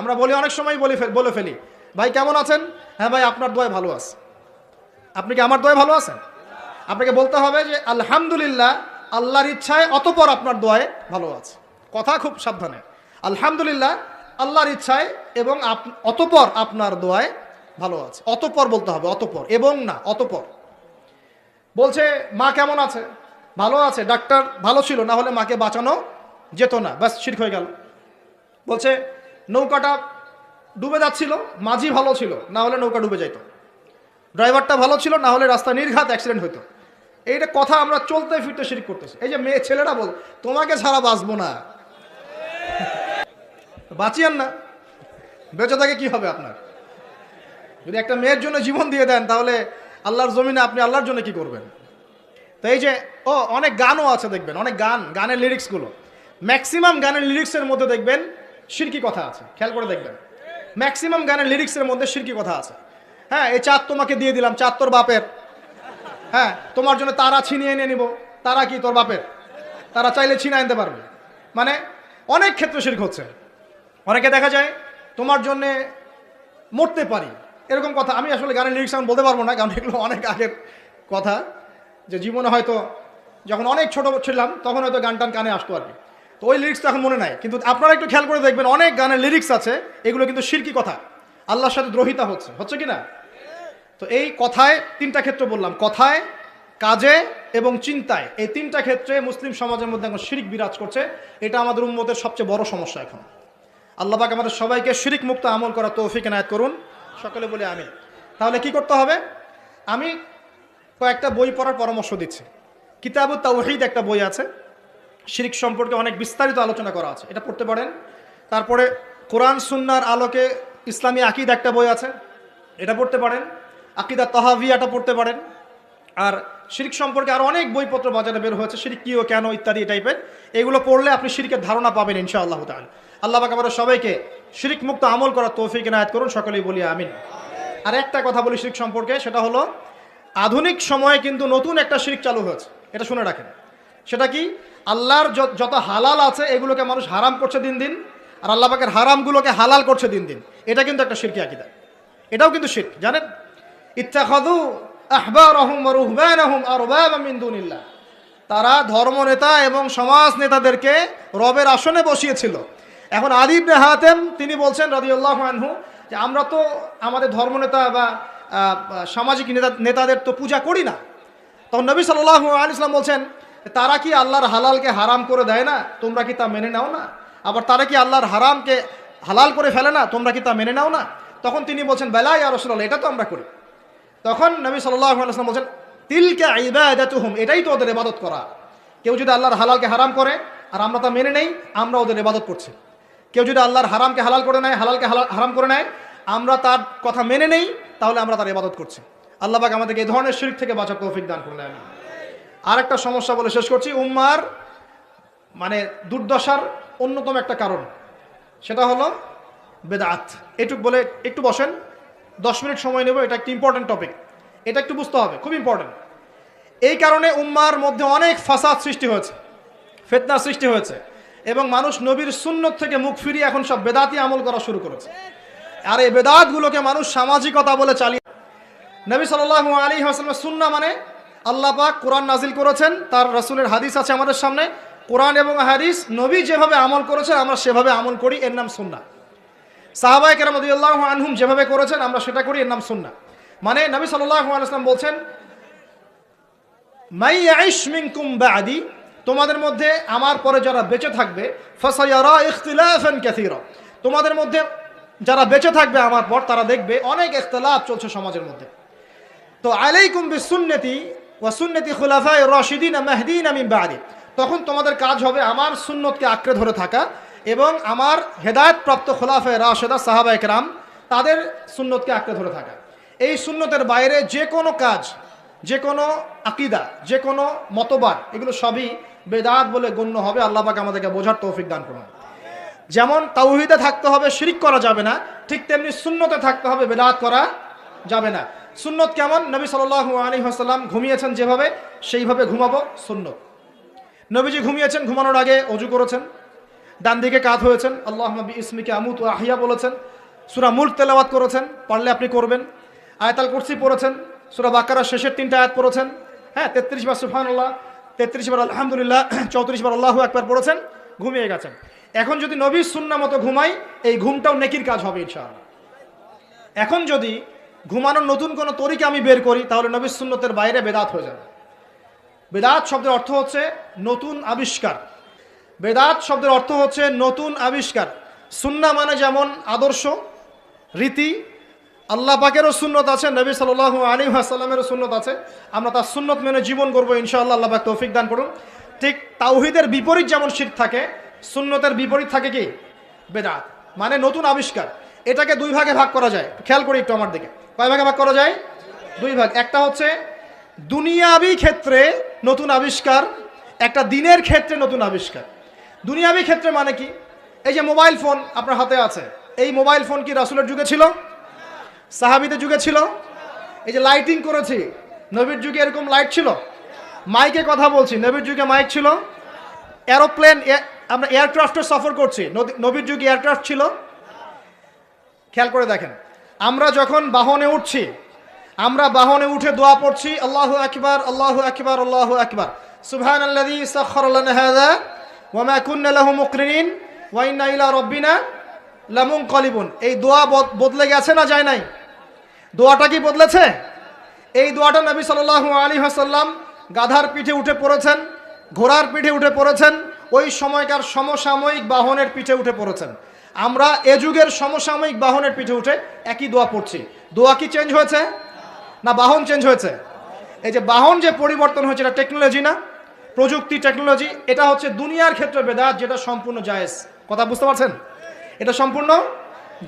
আমরা বলি অনেক সময় বলে ফেলি, ভাই কেমন আছেন? হ্যাঁ ভাই আপনার দোয়ায় ভালো আছে। আপনি কি আমার দোয়ায় ভালো আছেন? আপনাকে বলতে হবে যে আলহামদুলিল্লাহ, আল্লাহর ইচ্ছায় অতঃপর আপনার দোয়ায় ভালো আছে। কথা খুব সাবধানে, আলহামদুলিল্লাহ আল্লাহর ইচ্ছায় এবং অতঃপর আপনার দোয়ায় ভালো আছে। অতঃপর বলতে হবে, অতঃপর এবং না, অতঃপর। বলছে মা কেমন আছে? ভালো আছে, ডাক্তার ভালো ছিল, না হলে মাকে বাঁচানো যেত না, ব্যাস শিরক হয়ে গেল। বলছে নৌকাটা ডুবে যাচ্ছিল, মাঝি ভালো ছিল, না হলে নৌকা ডুবে যাইত। ড্রাইভারটা ভালো ছিল, না হলে রাস্তা নির্ঘাত অ্যাক্সিডেন্ট হইতো। এইটা কথা আমরা চলতে ফিরতে শিরক করতেছি। এই যে মেয়ে ছেলেরা বল তোমাকে ছাড়া বাঁচবো না, বাঁচিয়েন না, বেঁচে থাকে কি হবে আপনার? যদি একটা মেয়ের জন্য জীবন দিয়ে দেন, তাহলে আল্লাহর জমিনে আপনি আল্লাহর জন্য কি করবেন? তো এই যে অনেক গানও আছে, দেখবেন অনেক গানের লিরিক্সগুলো, ম্যাক্সিমাম গানের লিরিক্সের মধ্যে দেখবেন শিরকি কথা আছে। খেয়াল করে দেখবেন, ম্যাক্সিমাম গানের লিরিক্সের মধ্যে শিরকি কথা আছে। হ্যাঁ, এই চাঁদ তোমাকে দিয়ে দিলাম, চাঁদ তোর বাপের। হ্যাঁ, তোমার জন্য তারা ছিনিয়ে এনে নিব, তারা কি তোর বাপের? তারা চাইলে ছিনিয়ে আনতে পারবে। মানে অনেক ক্ষেত্রে শিরক হচ্ছে। অনেকে দেখা যায় তোমার জন্যে মরতে পারি, এরকম কথা। আমি আসলে গানের লিরিক্স আমি বলতে পারবো না, কারণ এগুলো অনেক আগের কথা, যে জীবনে হয়তো যখন অনেক ছোট ছিলাম তখন হয়তো গান টান কানে আসতো আর কি। তো ওই লিরিক্স তো এখন মনে নাই, কিন্তু আপনারা একটু খেয়াল করে দেখবেন অনেক গানের লিরিক্স আছে, এগুলো কিন্তু শিরকি কথা, আল্লাহর সাথে দ্রোহিতা হচ্ছে কি না? তো এই কথায় তিনটা ক্ষেত্র বললাম, কথায়, কাজে এবং চিন্তায়। এই তিনটা ক্ষেত্রে মুসলিম সমাজের মধ্যে এখন শিরক বিরাজ করছে। এটা আমাদের উম্মতের সবচেয়ে বড় সমস্যা এখন। আল্লাহ পাক আমাদের সবাইকে শিরক মুক্ত আমল করা তৌফিক এনায়েত করুন, সকলে বলে আমিন। তাহলে কি করতে হবে? আমি কয়েকটা বই পড়ার পরামর্শ দিচ্ছি। কিতাবুত তাওহীদ একটা বই আছে, শিরক সম্পর্কে অনেক বিস্তারিত আলোচনা করা আছে, এটা পড়তে পারেন। তারপরে কোরআন সুন্নাহর আলোকে ইসলামী আকীদা একটা বই আছে, এটা পড়তে পারেন। আকীদা তাহাভিয়াটা পড়তে পারেন। আর শিরক সম্পর্কে আরও অনেক বইপত্র বাজারে বের হয়েছে, শিরক কি ও কেন ইত্যাদি টাইপের। এগুলো পড়লে আপনি শিরকের ধারণা পাবেন ইনশাআল্লাহ তাআলা। আল্লাহ পাক আমাদের সবাইকে শিরক মুক্ত আমল করার তৌফিক এনায়েত করুন, সকলেই বলি আমিন। আর একটা কথা বলি শিরক সম্পর্কে, সেটা হলো আধুনিক সময়ে কিন্তু নতুন একটা শিরক চালু হয়েছে, এটা শুনে রাখেন। সেটা কি? আল্লাহর যত হালাল আছে এগুলোকে মানুষ হারাম করছে দিন দিন, আর আল্লাহ পাকের হারামগুলোকে হালাল করছে দিন দিন। এটা কিন্তু একটা শিরকি আকীদা, এটাও কিন্তু শিরক, জানেন? ইত্তাখাযু আহবারহুম ওয়া রুহবানাহুম আরবাবা মিন দুনিল্লাহ, তারা ধর্মনেতা এবং সমাজ নেতাদেরকে রবের আসনে বসিয়েছিল। এখন আলী ইবনে হাতেম তিনি বলছেন রাদিয়াল্লাহু আনহু যে আমরা তো আমাদের ধর্মনেতা বা সামাজিক নেতাদের তো পূজা করি না। তখন নবী সাল্লাল্লাহু আলাইহি ওয়াসাল্লাম বলছেন, তারা কি আল্লাহর হালালকে হারাম করে দেয় না? তোমরা কি তা মেনে নাও না? আবার তারা কি আল্লাহর হারামকে হালাল করে ফেলে না? তোমরা কি তা মেনে নাও না? তখন তিনি বলছেন, বেলা ইয়া রাসূলুল্লাহ, এটা তো আমরা করি। তখন নবী সাল্লাল্লাহু আলাইহি ওয়াসাল্লাম বলছেন, তিলকা ইবাদাতুহুম, এটাই তো ওদের ইবাদত করা। কেউ যদি আল্লাহর হালালকে হারাম করে আর আমরা তা মেনে নেই, আমরা ওদের ইবাদত করছি। কেউ যদি আল্লাহর হারামকে হালাল করে নেয়, হালালকে হারাম করে নেয়, আমরা তার কথা মেনে নেই, তাহলে আমরা তার ইবাদত করছি। আল্লাহ পাক আমাদেরকে এই ধরনের শিরক থেকে বাঁচার তৌফিক দান করুন। আমিন। আরেকটা সমস্যা বলে শেষ করছি, উম্মার মানে দুর্দশার অন্যতম একটা কারণ, সেটা হলো বেদাত। এটুক বলে একটু বসেন, 10 মিনিট সময় নেব, এটা একটা ইম্পর্টেন্ট টপিক, এটা একটু বুঝতে হবে, খুব ইম্পর্টেন্ট। এই কারণে উম্মার মধ্যে অনেক ফাসাদ সৃষ্টি হয়েছে, ফিতনা সৃষ্টি হয়েছে, এবং মানুষ নবীর সুন্নত থেকে মুখ ফিরিয়ে এখন সব বেদাতি আমল করা শুরু করেছে। আর এই বেদাতগুলোকে মানুষ সামাজিকতা বলে চালিয়ে। নবী সাল্লাল্লাহু আলাইহি ওয়াসাল্লামের সুন্নাহ মানে আল্লাহ পাক কোরআন নাজিল করেছেন, তার রাসূলের হাদিস আছে আমাদের সামনে। কোরআন এবং হাদিস, নবী যেভাবে আমল করেছেন আমরা সেভাবে আমল করি, এর নাম সুন্নাহ। সাহাবায়ে কেরাম রাদিয়াল্লাহু আনহুম যেভাবে করেছেন আমরা সেটা করি, এর নাম সুন্নাহ। মানে নবী সাল্লাল্লাহু আলাইহি ওয়াসাল্লাম বলছেন, মাই ইয়াইশ মিনকুম বা'দি, তোমাদের মধ্যে আমার পরে যারা বেঁচে থাকবে, ফাসায়ারা ইখতিলাফান কাসীরা, তোমাদের মধ্যে যারা বেঁচে থাকবে আমার পর, তারা দেখবে অনেক ইখতিলাফ চলছে সমাজের মধ্যে। তো আলাইকুম বিসুন্নতি ওয়া সুন্নতি খুলাফায়ে রাশিদিন মাহদিন মিন বা'দি, তখন তোমাদের কাজ হবে আমার সুন্নতকে আঁকড়ে ধরে থাকা এবং আমার হেদায়েতপ্রাপ্ত খুলাফায়ে রাশিদা সাহাবায়ে কেরাম তাদের সুন্নতকে আঁকড়ে ধরে থাকা। এই সুন্নতের বাইরে যে কোনো কাজ, যে কোনো আকীদা, যে কোনো মতবাদ, এগুলো সবই বেদাত বলে গণ্য হবে। আল্লাহ পাক আমাদেরকে বোঝার তৌফিক দান করুন। যেমন তাওহীদে থাকতে হবে, শিরক করা যাবে না, ঠিক তেমনি সুন্নতে থাকতে হবে, বেদাত করা যাবে না। সুন্নত কেমন? নবী সাল্লাল্লাহু আলাইহি ওয়াসাল্লাম ঘুমিয়েছেন যেভাবে, সেইভাবে ঘুমাবো সুন্নত। নবীজি ঘুমিয়েছেন, ঘুমানোর আগে ওযু করেছেন, ডান দিকে কাত হয়েছেন, আল্লাহুম্মা বিইসমিকা আমুতু ওয়া আহইয়া বলেছেন, সূরা মুলক তেলাওয়াত করেছেন, পারলে আপনি করবেন, আয়াতুল কুরসি পড়েছেন, সূরা বাকারার শেষের 3টা আয়াত পড়েছেন, হ্যাঁ 33 বার সুবহানাল্লাহ, 33 বার আলহামদুলিল্লাহ, 34 বার আল্লাহু আকবার পড়েছেন, ঘুমিয়ে গেছেন। এখন যদি নবীর সুন্নাহ মতো ঘুমাই, এই ঘুমটাও নেকির কাজ হবে ইনশাআল্লাহ। এখন যদি ঘুমানোর নতুন কোনো তরিকা আমি বের করি, তাহলে নবীর সুন্নতের বাইরে বেদাত হয়ে যাবে। বেদাত শব্দের অর্থ হচ্ছে নতুন আবিষ্কার। বেদাত শব্দের অর্থ হচ্ছে নতুন আবিষ্কার। সুন্নাহ মানে যেমন আদর্শ, রীতি, আল্লাহ পাকেরও সুন্নত আছে, নবী সাল্লাল্লাহু আলাইহি ওয়াসাল্লামেরও সুন্নত আছে, আমরা তার সুন্নত মেনে জীবন করবো ইনশাআল্লাহ। আল্লাহ পাক তৌফিক দান করুন। ঠিক তাওহীদের বিপরীত যেমন শিরক থাকে, সুন্নতের বিপরীত থাকে কি? বেদাত, মানে নতুন আবিষ্কার। এটাকে দুই ভাগে ভাগ করা যায়, খেয়াল করি একটু আমার দিকে। কয় ভাগে ভাগ করা যায়? দুই ভাগ। একটা হচ্ছে দুনিয়াবি ক্ষেত্রে নতুন আবিষ্কার, একটা দিনের ক্ষেত্রে নতুন আবিষ্কার। দুনিয়াবি ক্ষেত্রে মানে কি? এই যে মোবাইল ফোন আপনার হাতে আছে, এই মোবাইল ফোন কি রাসূলের যুগে ছিল? সাহাবীদের যুগে ছিল? এই যে লাইটিং করেছি, নবীর যুগে এরকম লাইট ছিল? মাইকে কথা বলছি, নবীর যুগে মাইক ছিল? এরোপ্লেন, আমরা এয়ারক্রাফটে সফর করছি, নবীর যুগে এয়ারক্রাফট ছিল? খেয়াল করে দেখেন, আমরা যখন বাহনে উঠছি, আমরা বাহনে উঠে দোয়া পড়ছি, আল্লাহু আকবার আল্লাহু আকবার আল্লাহু আকবার, সুবহানাল্লাযী সাখখারা লানা হাযা ওয়া মা কুন্না লাহু মুকরিনিন ওয়া ইন্না ইলা রাব্বিনা লামুনকালিবুন। এই দোয়া বদলে গেছে না যায় নাই? দোয়াটা কি বদলেছে? এই দোয়াটা নবী সাল্লাল্লাহু আলাইহি ওয়াসাল্লাম গাধার পিঠে উঠে পড়েছেন, ঘোড়ার পিঠে উঠে পড়েছেন, ওই সময়কার সমসাময়িক বাহনের পিঠে উঠে পড়েছেন। আমরা এ যুগের সমসাময়িক বাহনের পিঠে উঠে একই দোয়া পড়ছি। দোয়া কি চেঞ্জ হয়েছে না বাহন চেঞ্জ হয়েছে? এই যে বাহন যে পরিবর্তন হয়েছে, এটা টেকনোলজি না? প্রযুক্তি, টেকনোলজি। এটা হচ্ছে দুনিয়ার ক্ষেত্রে বেদাত, যেটা সম্পূর্ণ জায়েজ। কথা বুঝতে পারছেন? এটা সম্পূর্ণ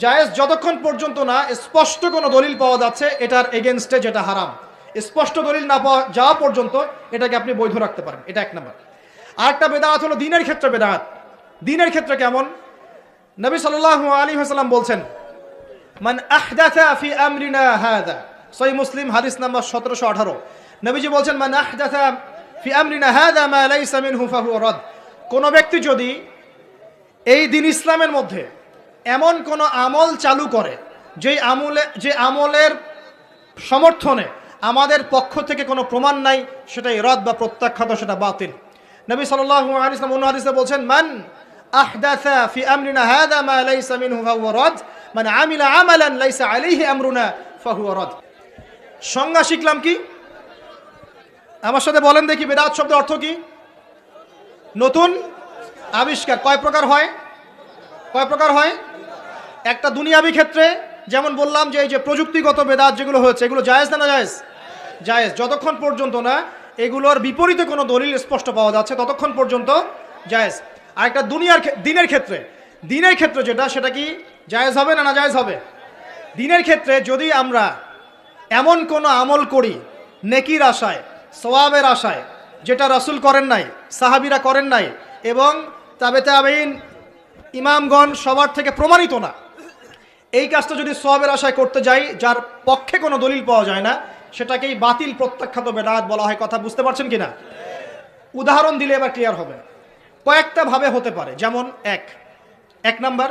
জায়েজ যতক্ষণ পর্যন্ত না স্পষ্ট কোনো দলিল পাওয়া যাচ্ছে এটার এগেনস্টে, যেটা হারাম। স্পষ্ট দলিল না পাওয়া যাওয়া পর্যন্ত এটাকে আপনি বৈধ রাখতে পারেন। এটা এক নম্বর। আরেকটা বেদাত হলো দিনের ক্ষেত্রে বেদাত। দিনের ক্ষেত্রে কেমন? নবী সাল্লাল্লাহু আলাইহি ওয়াসাল্লাম বলছেন, মান আহদাথা ফি আমরিনা হাযা, সহিহ মুসলিম হাদিস নাম্বার 1718। নবীজি বলছেন, মান আহদাথা ফি আমরিনা হাযা মা লাইসা মিনহু ফাহুয়া রাদ। কোন ব্যক্তি যদি এই দিন ইসলামের মধ্যে এমন কোন আমল চালু করে যে আমলের সমর্থনে আমাদের পক্ষ থেকে কোনো প্রমাণ নাই, সেটাই রদ বা প্রত্যাখ্যাত, সেটা বাতিল। নবী সাল্লাল্লাহু আলাইহি ওয়াসাল্লাম অন্য হাদিসে বলছেন, মান আহদাথা ফি আমরিনা হাযা মা লাইসা মিনহু ফাহুয়া রাদ, মান আমিলা আমালান লাইসা আলাইহি আমরুনা ফাহুয়া রাদ। সংজ্ঞা শিখলাম কি? আমার সাথে বলেন দেখি, বেদাত শব্দের অর্থ কি? নতুন আবিষ্কার। কয় প্রকার হয়? কয় প্রকার হয়? একটা দুনিয়াবি ক্ষেত্রে, যেমন বললাম যে এই যে প্রযুক্তিগত বেদাত যেগুলো হয়েছে, এগুলো জায়েজ না জায়েজ? জায়েজ, যতক্ষণ পর্যন্ত না এগুলোর বিপরীতে কোনো দলিল স্পষ্ট পাওয়া যাচ্ছে ততক্ষণ পর্যন্ত জায়েজ। আর একটা দিনের ক্ষেত্রে, দিনের ক্ষেত্রে যেটা, সেটা কি জায়েজ হবে না না জায়েজ হবে? দিনের ক্ষেত্রে যদি আমরা এমন কোনো আমল করি নেকির আশায়, সওয়াবের আশায়, যেটা রাসূল করেন নাই, সাহাবীরা করেন নাই, এবং তাবেঈন ইমামগণ সবার থেকে প্রমাণিত না, এই কাজটা যদি সওয়াবের আশায় করতে যাই, যার পক্ষে কোনো দলিল পাওয়া যায় না, সেটাকেই বাতিল প্রত্যাখ্যাত বেদাত বলা হয়। কথা বুঝতে পারছেন কিনা? উদাহরণ দিলে এবার ক্লিয়ার হবে। কয়েকটা ভাবে হতে পারে। যেমন এক নাম্বার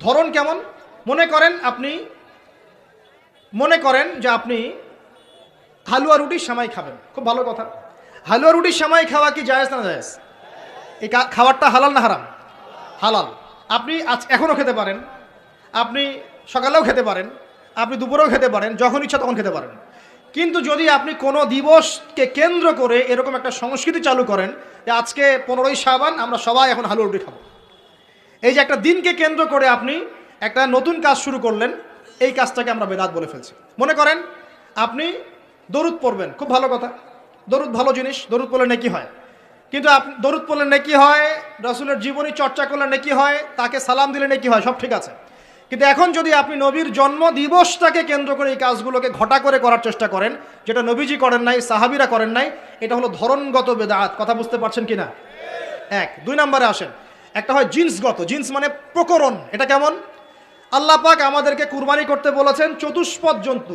ধরন কেমন? মনে করেন যে আপনি হালুয়া রুটির সেমাই খাবেন, খুব ভালো কথা। হালুয়া রুটির সেমাই খাওয়া কি জায়েজ না জায়েজ? এই খাবারটা হালাল না হারাম? হালাল। আপনি এখনও খেতে পারেন, আপনি সকালেও খেতে পারেন, আপনি দুপুরেও খেতে পারেন, যখন ইচ্ছা তখন খেতে পারেন। কিন্তু যদি আপনি কোনো দিবসকে কেন্দ্র করে এরকম একটা সংস্কৃতি চালু করেন যে আজকে 15ই শাবান আমরা সবাই এখন হালুয়া রুটি খাবো, এই যে একটা দিনকে কেন্দ্র করে আপনি একটা নতুন কাজ শুরু করলেন, এই কাজটাকে আমরা বেদাত বলে ফেলছি। মনে করেন আপনি দরুদ পড়বেন, খুব ভালো কথা, দরুদ ভালো জিনিস, দরুদ পড়লে নেকি হয়। কিন্তু আপনি দরুদ পড়লে নেকি হয়, রাসূলের জীবনী চর্চা করলে নেকি হয়, তাকে সালাম দিলে নেকি হয়, সব ঠিক আছে। কিন্তু এখন যদি আপনি নবীর জন্ম দিবসটাকে কেন্দ্র করে এই কাজগুলোকে ঘটা করে করার চেষ্টা করেন, যেটা নবীজি করেন নাই, সাহাবীরা করেন নাই, এটা হলো ধরনগত বেদাত। কথা বুঝতে পারছেন কিনা? এক। দুই নম্বরে আসেন, একটা হয় জিন্সগত। জিন্স মানে প্রকরণ। এটা কেমন? আল্লাহ পাক আমাদেরকে কুরবানি করতে বলেছেন চতুষ্পদ জন্তু।